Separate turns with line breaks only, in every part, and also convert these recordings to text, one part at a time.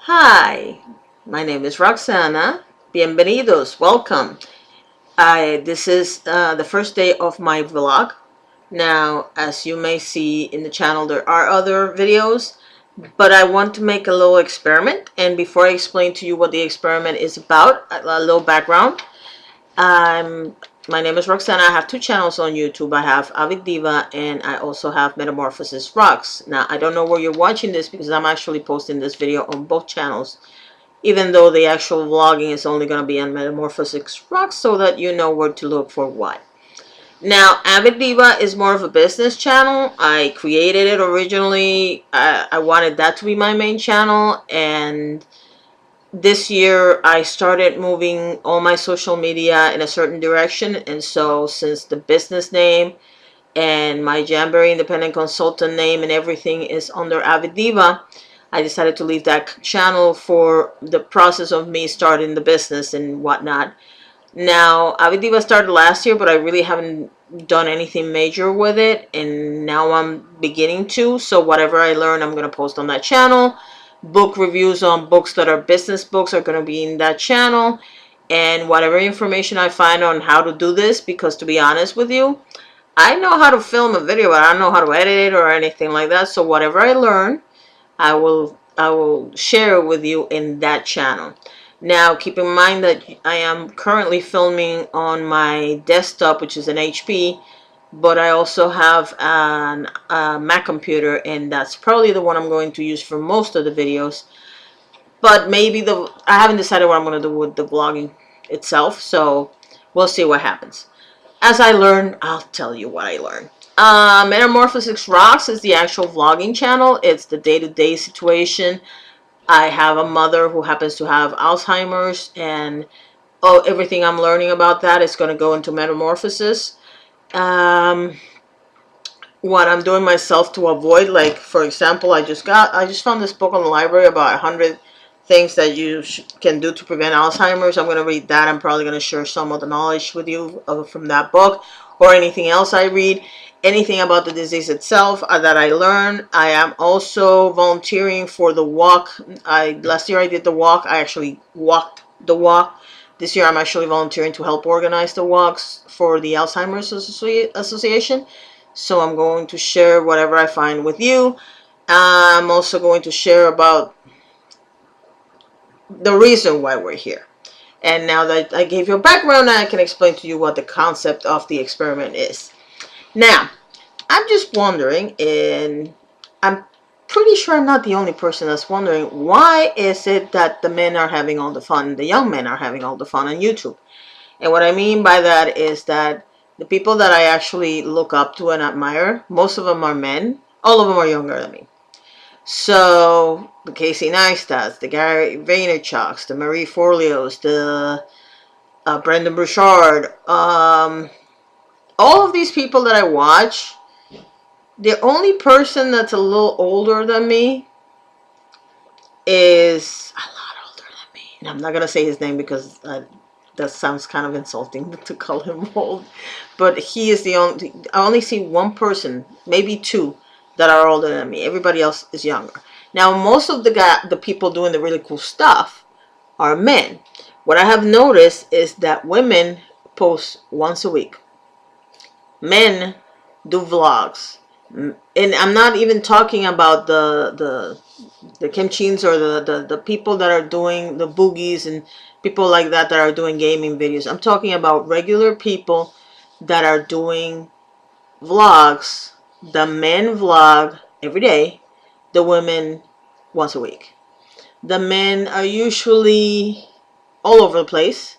Hi, my name is Roxana. Bienvenidos, welcome. This is the first day of my vlog. Now, as you may see in the channel, there are other videos, but I want to make a little experiment. And before I explain to you what the experiment is about, a little background. My name is Roxana. I have two channels on YouTube. I have Avid Diva and I also have Metamorphosis Rocks. Now, I don't know where you're watching this because I'm actually posting this video on both channels, even though the actual vlogging is only going to be on Metamorphosis Rocks so that you know where to look for what. Now, Avid Diva is more of a business channel. I created it originally. I wanted that to be my main channel, and this year I started moving all my social media in a certain direction. And so since the business name and my Jamboree Independent Consultant name and everything is under Avid Diva, I decided to leave that channel for the process of me starting the business and whatnot. Now, Avid Diva started last year, but I really haven't done anything major with it, and now I'm beginning to. So whatever I learn, I'm going to post on that channel. Book reviews on books that are business books are going to be in that channel, and whatever information I find on how to do this, because to be honest with you, I know how to film a video, but I don't know how to edit it or anything like that. So whatever I learn, I will share it with you in that channel. Now, keep in mind that I am currently filming on my desktop, which is an HP, but I also have a Mac computer, and that's probably the one I'm going to use for most of the videos. But maybe I haven't decided what I'm going to do with the vlogging itself, so we'll see what happens. As I learn, I'll tell you what I learn. Metamorphosis Rocks is the actual vlogging channel. It's the day-to-day situation. I have a mother who happens to have Alzheimer's, and everything I'm learning about that is going to go into Metamorphosis. What I'm doing myself to avoid, like for example, I just found this book on the library about 100 things that you can do to prevent Alzheimer's. I'm going to read that. I'm probably going to share some of the knowledge with you from that book, or anything else I read, anything about the disease itself that I learn. I am also volunteering for the walk. Last year I did the walk. I actually walked the walk. This year I'm actually volunteering to help organize the walks for the Alzheimer's Association. So I'm going to share whatever I find with you. I'm also going to share about the reason why we're here. And now that I gave you a background, I can explain to you what the concept of the experiment is. Now, I'm just wondering, and I'm pretty sure I'm not the only person that's wondering, why is it that the men are having all the fun, the young men are having all the fun on YouTube? And what I mean by that is that the people that I actually look up to and admire, most of them are men. All of them are younger than me. So the Casey Neistats, the Gary Vaynerchuks, the Marie Forleos, the Brendan Burchard, all of these people that I watch, the only person that's a little older than me is a lot older than me. And I'm not going to say his name because that sounds kind of insulting to call him old. But he is the only, I only see one person, maybe two, that are older than me. Everybody else is younger. Now, most of the people doing the really cool stuff are men. What I have noticed is that women post once a week. Men do vlogs. And I'm not even talking about the Kim Chins or the people that are doing the boogies and people like that are doing gaming videos. I'm talking about regular people that are doing vlogs. The men vlog every day, the women once a week. The men are usually all over the place.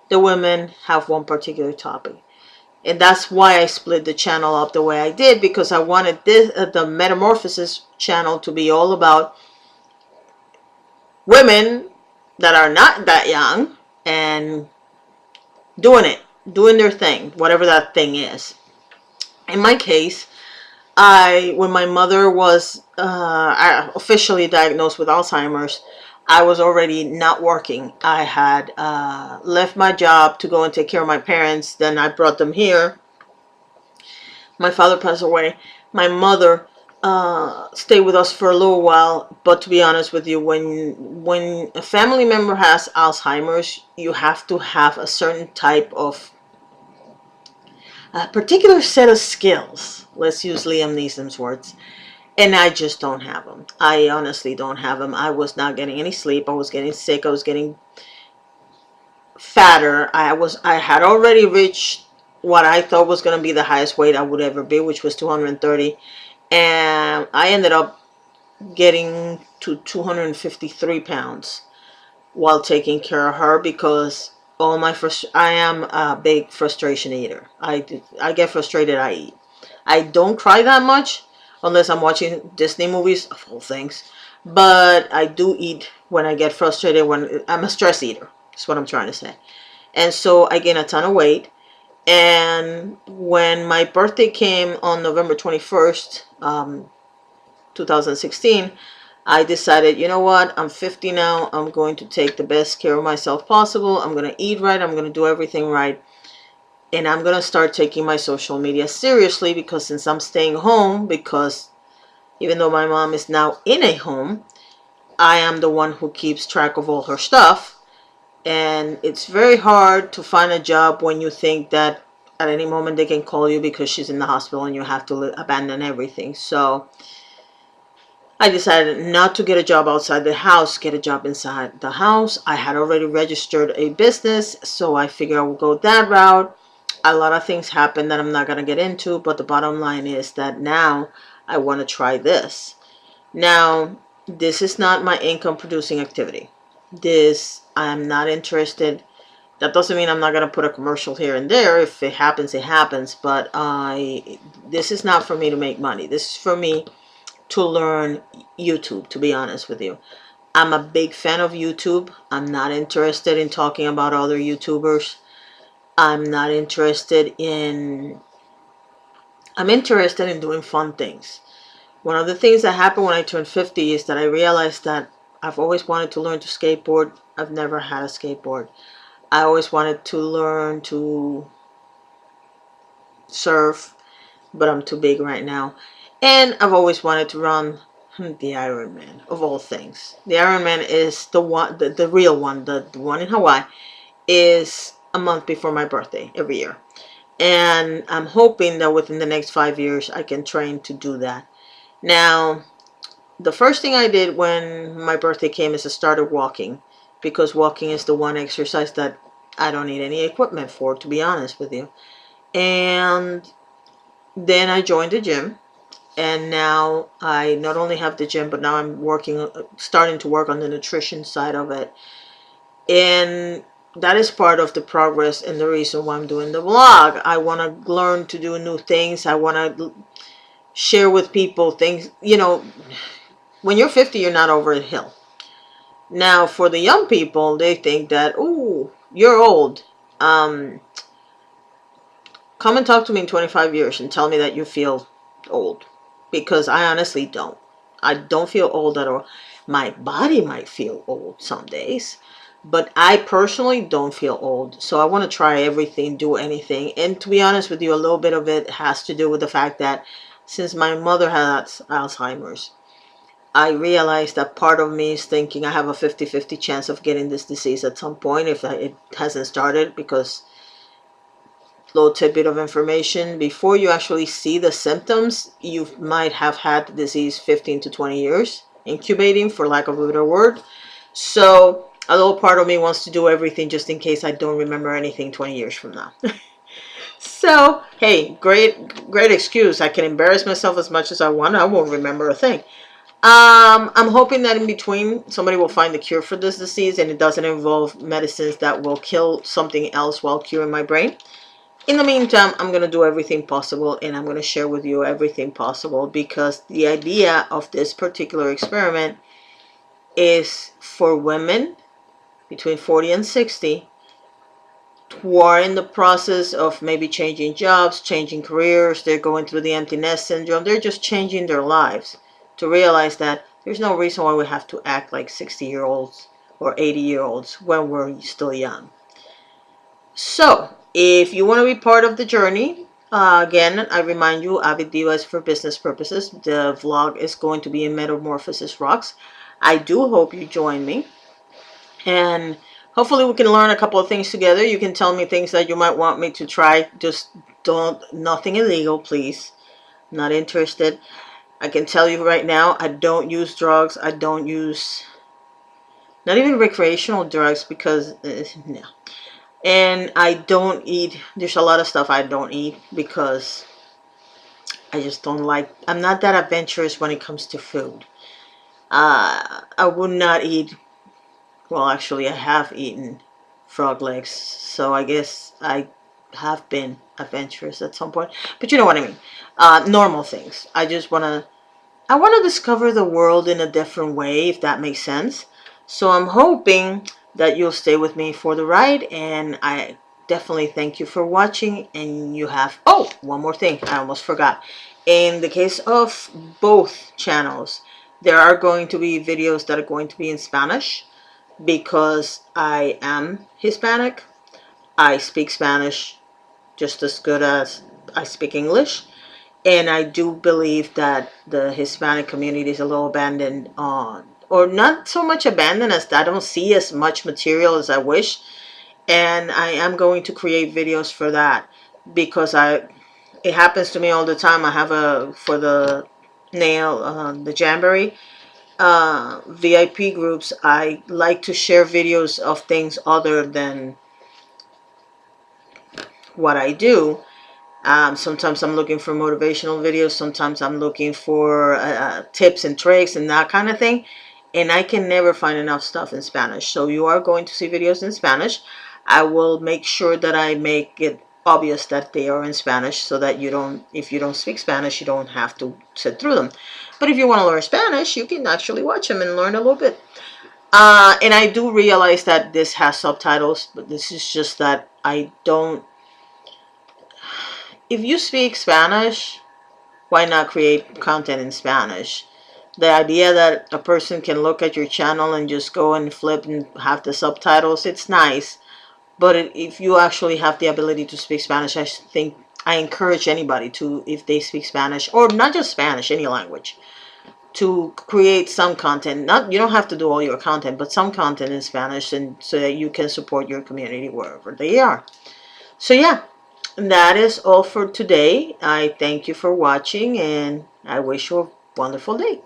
The women have one particular topic. And that's why I split the channel up the way I did, because I wanted the Metamorphosis channel to be all about women that are not that young and doing their thing, whatever that thing is. In my case, when my mother was officially diagnosed with Alzheimer's, I was already not working. I had left my job to go and take care of my parents. Then I brought them here. My father passed away. My mother stay with us for a little while. But to be honest with you, when a family member has Alzheimer's, you have to have a certain type of a particular set of skills. Let's use Liam Neeson's words. And I just don't have them. I honestly don't have them. I was not getting any sleep. I was getting sick. I was getting fatter. I had already reached what I thought was going to be the highest weight I would ever be, which was 230. And I ended up getting to 253 pounds while taking care of her, because I am a big frustration eater. I get frustrated, I eat. I don't cry that much unless I'm watching Disney movies, of all things. But I do eat when I get frustrated. When I'm a stress eater, that's what I'm trying to say. And so I gained a ton of weight. And when my birthday came on November 21st, 2016, I decided, you know what, I'm 50 now. I'm going to take the best care of myself possible. I'm going to eat right. I'm going to do everything right. And I'm going to start taking my social media seriously, because since I'm staying home, because even though my mom is now in a home, I am the one who keeps track of all her stuff. And it's very hard to find a job when you think that at any moment they can call you because she's in the hospital and you have to abandon everything. So I decided not to get a job outside the house, get a job inside the house. I had already registered a business, so I figured I would go that route. A lot of things happened that I'm not going to get into, but the bottom line is that now I want to try this. Now, this is not my income producing activity. This, I'm not interested. That doesn't mean I'm not going to put a commercial here and there. If it happens, it happens. But this is not for me to make money. This is for me to learn YouTube, to be honest with you. I'm a big fan of YouTube. I'm not interested in talking about other YouTubers. I'm interested in doing fun things. One of the things that happened when I turned 50 is that I realized that I've always wanted to learn to skateboard. I've never had a skateboard. I always wanted to learn to surf, but I'm too big right now. And I've always wanted to run the Ironman, of all things. The Ironman is the one, the real one, the one in Hawaii, is a month before my birthday every year. And I'm hoping that within the next 5 years I can train to do that. Now, the first thing I did when my birthday came is I started walking, because walking is the one exercise that I don't need any equipment for, to be honest with you. And then I joined the gym, and now I not only have the gym, but now I'm starting to work on the nutrition side of it. And that is part of the progress and the reason why I'm doing the vlog. I want to learn to do new things. I want to share with people things. You know, when you're 50, you're not over the hill. Now, for the young people, they think that, oh, you're old. Come and talk to me in 25 years and tell me that you feel old. Because I honestly don't. I don't feel old at all. My body might feel old some days, but I personally don't feel old. So I want to try everything, do anything. And to be honest with you, a little bit of it has to do with the fact that since my mother has Alzheimer's, I realized that part of me is thinking I have a 50-50 chance of getting this disease at some point if it hasn't started. Because, little tidbit of information, before you actually see the symptoms, you might have had the disease 15 to 20 years incubating, for lack of a better word. So a little part of me wants to do everything just in case I don't remember anything 20 years from now. So, hey, great excuse. I can embarrass myself as much as I want. I won't remember a thing. I'm hoping that in between somebody will find the cure for this disease and it doesn't involve medicines that will kill something else while curing my brain. In the meantime, I'm going to do everything possible, and I'm going to share with you everything possible, because the idea of this particular experiment is for women between 40 and 60 who are in the process of maybe changing jobs, changing careers. They're going through the empty nest syndrome. They're just changing their lives, to realize that there's no reason why we have to act like 60-year-olds or 80-year-olds when we're still young. So, if you want to be part of the journey, Again, I remind you, Avid Diva is for business purposes. The vlog is going to be in Metamorphosis Rocks. I do hope you join me. And hopefully we can learn a couple of things together. You can tell me things that you might want me to try. Just nothing illegal, please. Not interested. I can tell you right now, I don't use drugs. I don't use, not even recreational drugs, because, no. And I don't eat, there's a lot of stuff I don't eat because I just don't like, I'm not that adventurous when it comes to food. I would not eat, well, actually I have eaten frog legs, so I guess I have been adventurous at some point, but you know what I mean. Normal things. I want to discover the world in a different way, if that makes sense. So I'm hoping that you'll stay with me for the ride, and I definitely thank you for watching. And you have, oh, one more thing I almost forgot. In the case of both channels, there are going to be videos that are going to be in Spanish, because I am Hispanic. I speak Spanish just as good as I speak English. And I do believe that the Hispanic community is a little abandoned on, or not so much abandoned as I don't see as much material as I wish. And I am going to create videos for that, because it happens to me all the time. I have for the the Jamboree VIP groups, I like to share videos of things other than what I do. Sometimes I'm looking for motivational videos. Sometimes I'm looking for tips and tricks and that kind of thing. And I can never find enough stuff in Spanish. So you are going to see videos in Spanish. I will make sure that I make it obvious that they are in Spanish, so that if you don't speak Spanish, you don't have to sit through them. But if you want to learn Spanish, you can actually watch them and learn a little bit. And I do realize that this has subtitles, but this is just that I don't. If you speak Spanish, why not create content in Spanish? The idea that a person can look at your channel and just go and flip and have the subtitles, it's nice. But if you actually have the ability to speak Spanish, I think I encourage anybody to, if they speak Spanish, or not just Spanish, any language, to create some content. You don't have to do all your content, but some content in Spanish, and so that you can support your community wherever they are. So yeah, that is all for today. I thank you for watching, and I wish you a wonderful day.